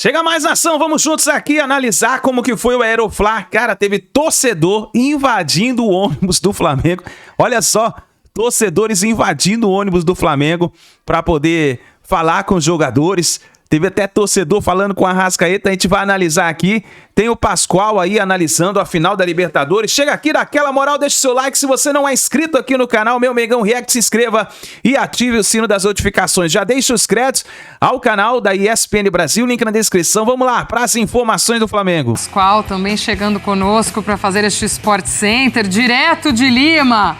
Chega mais ação, vamos juntos aqui analisar como que foi o Aeroflá. Cara, teve torcedor invadindo o ônibus do Flamengo. Olha só, torcedores invadindo o ônibus do Flamengo para poder falar com os jogadores. Teve até torcedor falando com a Arrascaeta, a gente vai analisar aqui. Tem o Pascoal aí analisando a final da Libertadores. Chega aqui, dá aquela moral, deixa o seu like. Se você não é inscrito aqui no canal, meu Mengão React, se inscreva e ative o sino das notificações. Já deixa os créditos ao canal da ESPN Brasil, link na descrição. Vamos lá, para as informações do Flamengo. Pascoal também chegando conosco para fazer este Sport Center, direto de Lima.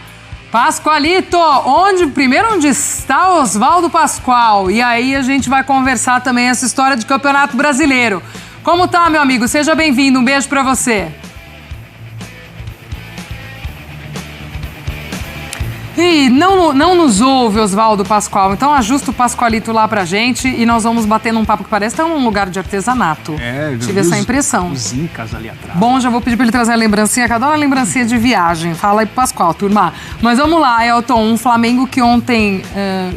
Pascoalito, onde está Oswaldo Pascoal? E aí a gente vai conversar também essa história de Campeonato Brasileiro. Como tá, meu amigo? Seja bem-vindo, um beijo pra você. Ih, não nos ouve, Oswaldo Pascoal. Então ajusta o Pascoalito lá pra gente e nós vamos bater num papo que parece estar um lugar de artesanato. Tive essa impressão. Os incas ali atrás. Bom, já vou pedir pra ele trazer a lembrancinha, que adora a lembrancinha de viagem. Fala aí pro Pascoal, turma. Mas vamos lá, Elton, um Flamengo que ontem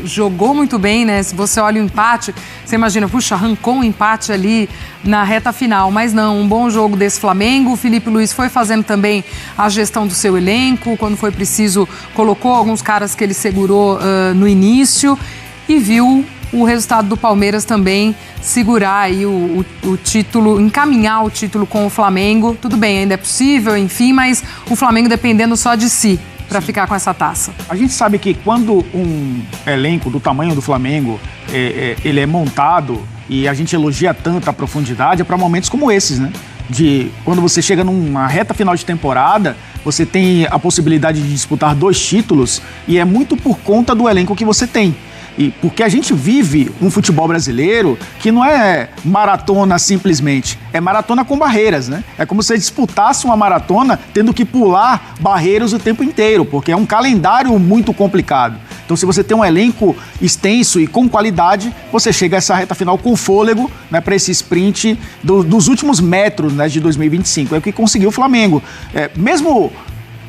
jogou muito bem, né? Se você olha o empate, você imagina, puxa, arrancou um empate ali na reta final. Mas não, um bom jogo desse Flamengo. O Felipe Luiz foi fazendo também a gestão do seu elenco. Quando foi preciso, colocou alguns caras que ele segurou no início e viu o resultado do Palmeiras também segurar aí o título, encaminhar o título com o Flamengo. Tudo bem, ainda é possível, enfim, mas o Flamengo dependendo só de si para ficar com essa taça. A gente sabe que quando um elenco do tamanho do Flamengo ele é montado e a gente elogia tanto a profundidade, é para momentos como esses, né? De quando você chega numa reta final de temporada, você tem a possibilidade de disputar 2 títulos e é muito por conta do elenco que você tem. E porque a gente vive um futebol brasileiro que não é maratona simplesmente, é maratona com barreiras, né? É como se você disputasse uma maratona tendo que pular barreiras o tempo inteiro, porque é um calendário muito complicado. Então, se você tem um elenco extenso e com qualidade, você chega a essa reta final com fôlego, né, para esse sprint dos últimos metros, né, de 2025. É o que conseguiu o Flamengo. Mesmo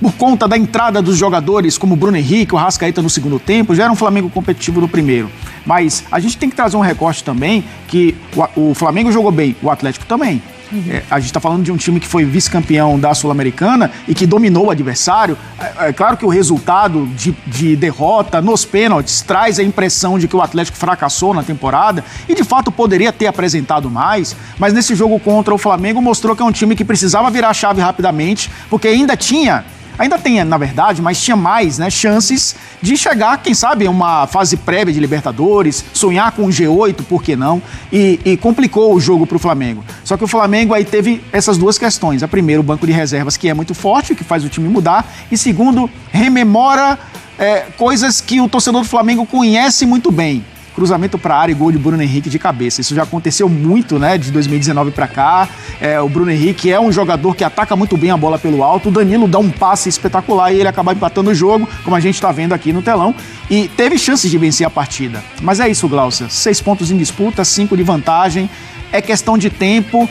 por conta da entrada dos jogadores como o Bruno Henrique, o Arrascaeta no segundo tempo, já era um Flamengo competitivo no primeiro. Mas a gente tem que trazer um recorte também que o Flamengo jogou bem, o Atlético também. A gente está falando de um time que foi vice-campeão da Sul-Americana e que dominou o adversário. É claro que o resultado de derrota nos pênaltis traz a impressão de que o Atlético fracassou na temporada e de fato poderia ter apresentado mais, mas nesse jogo contra o Flamengo mostrou que é um time que precisava virar a chave rapidamente, porque ainda tem, na verdade, mas tinha mais, né, chances de chegar, quem sabe, a uma fase prévia de Libertadores, sonhar com um G8, por que não? E complicou o jogo para o Flamengo. Só que o Flamengo aí teve essas duas questões. A primeira, o banco de reservas, que é muito forte, que faz o time mudar. E segundo, rememora coisas que o torcedor do Flamengo conhece muito bem. Cruzamento para a área e gol de Bruno Henrique de cabeça. Isso já aconteceu muito, né, de 2019 para cá. O Bruno Henrique é um jogador que ataca muito bem a bola pelo alto. O Danilo dá um passe espetacular e ele acaba empatando o jogo, como a gente está vendo aqui no telão. E teve chances de vencer a partida. Mas é isso, Glaucia. 6 pontos em disputa, 5 de vantagem. É questão de tempo.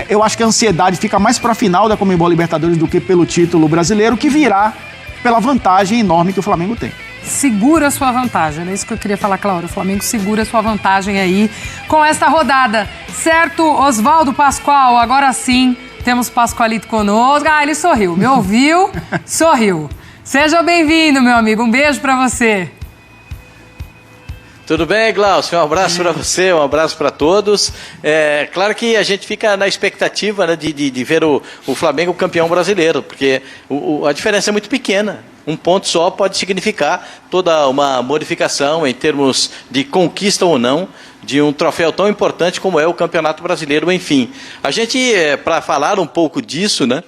Eu acho que a ansiedade fica mais para a final da Conmebol Libertadores do que pelo título brasileiro, que virá pela vantagem enorme que o Flamengo tem. Segura a sua vantagem, é isso que eu queria falar, Cláudia. O Flamengo segura a sua vantagem aí com esta rodada. Certo, Oswaldo Pascoal, agora sim temos Pascoalito conosco. Ah, ele sorriu, me ouviu, sorriu. Seja bem-vindo, meu amigo, um beijo pra você. Tudo bem, Glaucio? Um abraço para você, um abraço para todos. Claro que a gente fica na expectativa, né, de ver o Flamengo campeão brasileiro, porque a diferença é muito pequena. Um ponto só pode significar toda uma modificação em termos de conquista ou não de um troféu tão importante como é o Campeonato Brasileiro, enfim. A gente, para falar um pouco disso, né?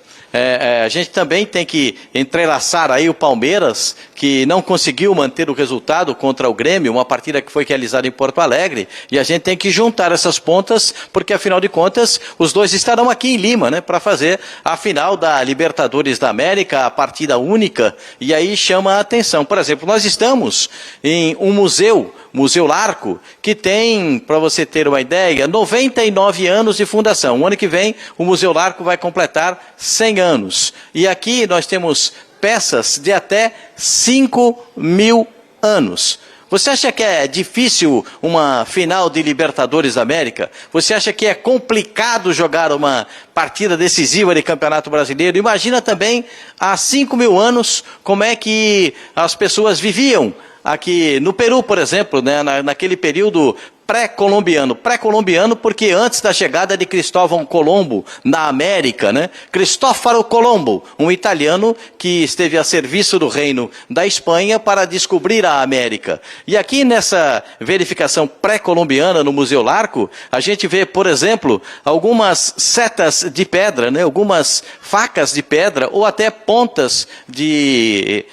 A gente também tem que entrelaçar aí o Palmeiras, que não conseguiu manter o resultado contra o Grêmio, uma partida que foi realizada em Porto Alegre, e a gente tem que juntar essas pontas, porque afinal de contas, os dois estarão aqui em Lima, né, para fazer a final da Libertadores da América, a partida única, e aí chama a atenção. Por exemplo, nós estamos em um museu, Museu Larco, que tem, para você ter uma ideia, 99 anos de fundação. O ano que vem, o Museu Larco vai completar 100 anos. E aqui nós temos peças de até 5.000 anos. Você acha que é difícil uma final de Libertadores da América? Você acha que é complicado jogar uma partida decisiva de Campeonato Brasileiro? Imagina também, há 5.000 anos, como é que as pessoas viviam aqui no Peru, por exemplo, né, naquele período pré-colombiano. Pré-colombiano porque antes da chegada de Cristóvão Colombo na América, né? Cristófaro Colombo, um italiano que esteve a serviço do reino da Espanha para descobrir a América. E aqui nessa verificação pré-colombiana no Museu Larco, a gente vê, por exemplo, algumas setas de pedra, né? Algumas facas de pedra ou até pontas de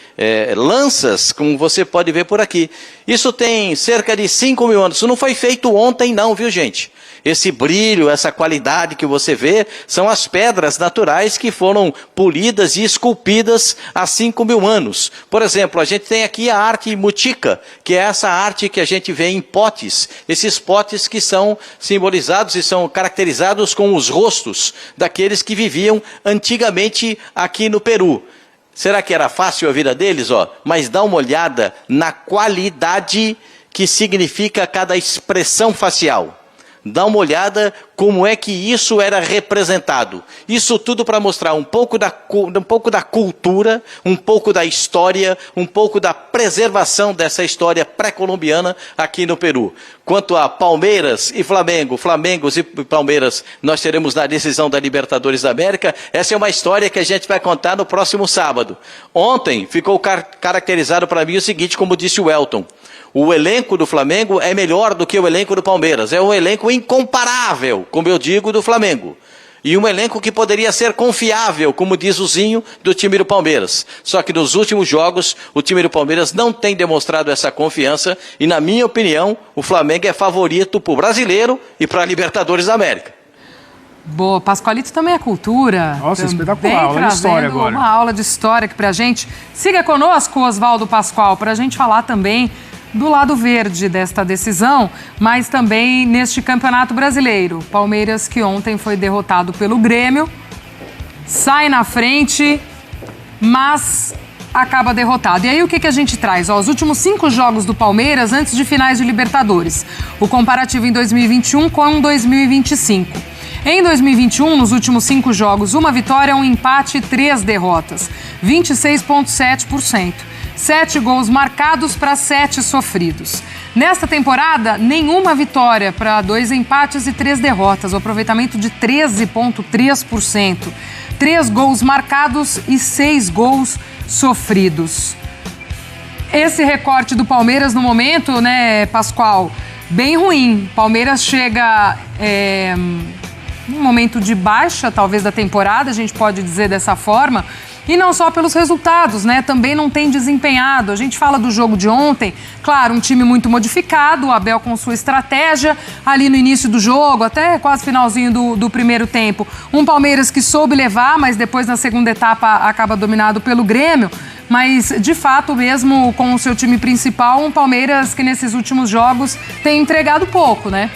lanças, como você pode ver por aqui. Isso tem cerca de 5.000 anos. Isso não foi feito ontem não, viu gente? Esse brilho, essa qualidade que você vê, são as pedras naturais que foram polidas e esculpidas há 5.000 anos. Por exemplo, a gente tem aqui a arte mutica, que é essa arte que a gente vê em potes. Esses potes que são simbolizados e são caracterizados com os rostos daqueles que viviam antigamente aqui no Peru. Será que era fácil a vida deles? Mas dá uma olhada na qualidade que significa cada expressão facial. Dá uma olhada como é que isso era representado. Isso tudo para mostrar um pouco da cultura, um pouco da história, um pouco da preservação dessa história pré-colombiana aqui no Peru. Quanto a Palmeiras e Flamengo, Flamengos e Palmeiras, nós teremos na decisão da Libertadores da América. Essa é uma história que a gente vai contar no próximo sábado. Ontem ficou caracterizado para mim o seguinte, como disse o Elton. O elenco do Flamengo é melhor do que o elenco do Palmeiras. É um elenco incomparável, como eu digo, do Flamengo. E um elenco que poderia ser confiável, como diz o Zinho, do time do Palmeiras. Só que nos últimos jogos, o time do Palmeiras não tem demonstrado essa confiança. E, na minha opinião, o Flamengo é favorito para o Brasileiro e para a Libertadores da América. Boa, Pascoalito também é cultura. Nossa, espetacular, aula de história agora. Uma aula de história aqui pra gente. Siga conosco, Oswaldo Pascoal, pra gente falar também do lado verde desta decisão, mas também neste Campeonato Brasileiro. Palmeiras, que ontem foi derrotado pelo Grêmio, sai na frente, mas acaba derrotado. E aí o que a gente traz? Os últimos 5 jogos do Palmeiras antes de finais de Libertadores. O comparativo em 2021 com 2025. Em 2021, nos últimos 5 jogos, 1 vitória, 1 empate e 3 derrotas. 26,7%. 7 gols marcados para 7 sofridos. Nesta temporada, nenhuma vitória para 2 empates e 3 derrotas. O aproveitamento de 13,3%. 3 gols marcados e 6 gols sofridos. Esse recorte do Palmeiras no momento, né, Pascoal, bem ruim. Palmeiras chega num momento de baixa, talvez, da temporada, a gente pode dizer dessa forma. E não só pelos resultados, né? Também não tem desempenhado. A gente fala do jogo de ontem, claro, um time muito modificado, o Abel com sua estratégia ali no início do jogo, até quase finalzinho do primeiro tempo. Um Palmeiras que soube levar, mas depois na segunda etapa acaba dominado pelo Grêmio. Mas, de fato, mesmo com o seu time principal, um Palmeiras que nesses últimos jogos tem entregado pouco, né?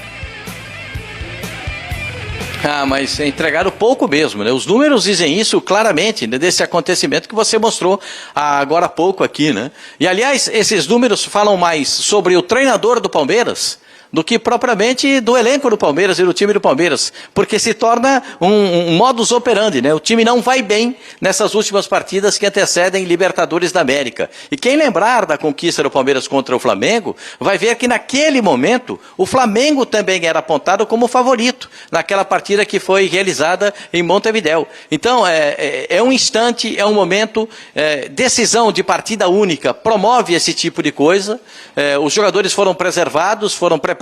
Mas entregaram pouco mesmo, né? Os números dizem isso claramente, né, desse acontecimento que você mostrou agora há pouco aqui, né? E, aliás, esses números falam mais sobre o treinador do Palmeiras do que propriamente do elenco do Palmeiras e do time do Palmeiras, porque se torna um modus operandi, né? O time não vai bem nessas últimas partidas que antecedem Libertadores da América. E quem lembrar da conquista do Palmeiras contra o Flamengo, vai ver que naquele momento o Flamengo também era apontado como favorito naquela partida que foi realizada em Montevidéu. Então, é um instante, é um momento, decisão de partida única promove esse tipo de coisa. Os jogadores foram preservados, foram preparados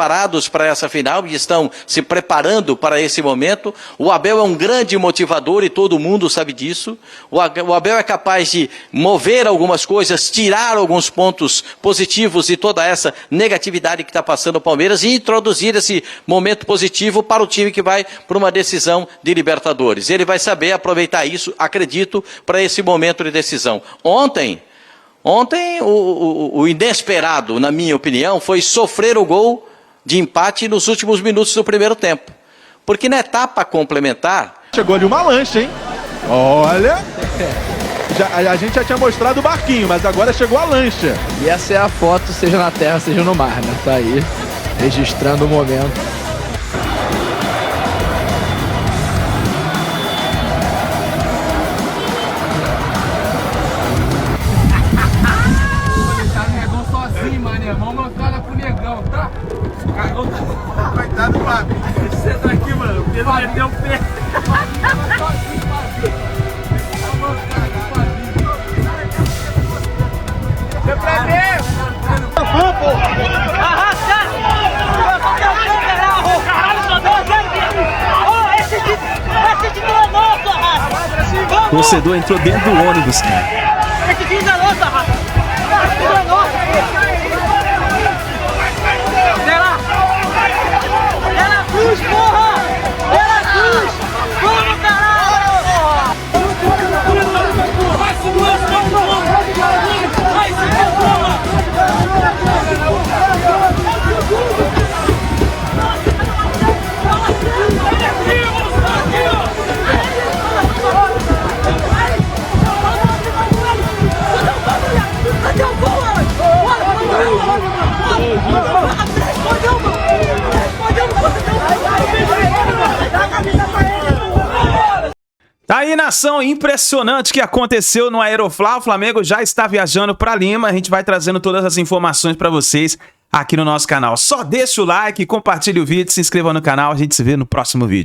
para essa final e estão se preparando para esse momento. O Abel é um grande motivador e todo mundo sabe disso. O Abel é capaz de mover algumas coisas, tirar alguns pontos positivos e toda essa negatividade que está passando o Palmeiras e introduzir esse momento positivo para o time que vai para uma decisão de Libertadores. Ele vai saber aproveitar isso, acredito, para esse momento de decisão. Ontem o inesperado, na minha opinião, foi sofrer o gol de empate nos últimos minutos do primeiro tempo. Porque na etapa complementar... Chegou de uma lancha, hein? Olha... a gente já tinha mostrado o barquinho, mas agora chegou a lancha. E essa é a foto, seja na terra, seja no mar, né? Tá aí, registrando o momento. Sozinho, mané. Vamos mostrar pro negão, tá? Coitado do Fábio. Você tá aqui, mano. Porque ele meteu o pé. Vem pra ver! Vamos, pô! O torcedor entrou dentro do ônibus, cara. Esse título é nosso, Arrasta! Esse título é nosso! Era cruz, porra! Era cruz! Vamos, caralho! Vai segurar esse porra! Vai segurar, porra! Tá aí, nação, impressionante que aconteceu no Aeroflá. O Flamengo já está viajando para Lima. A gente vai trazendo todas as informações para vocês aqui no nosso canal. Só deixa o like, compartilhe o vídeo, se inscreva no canal. A gente se vê no próximo vídeo.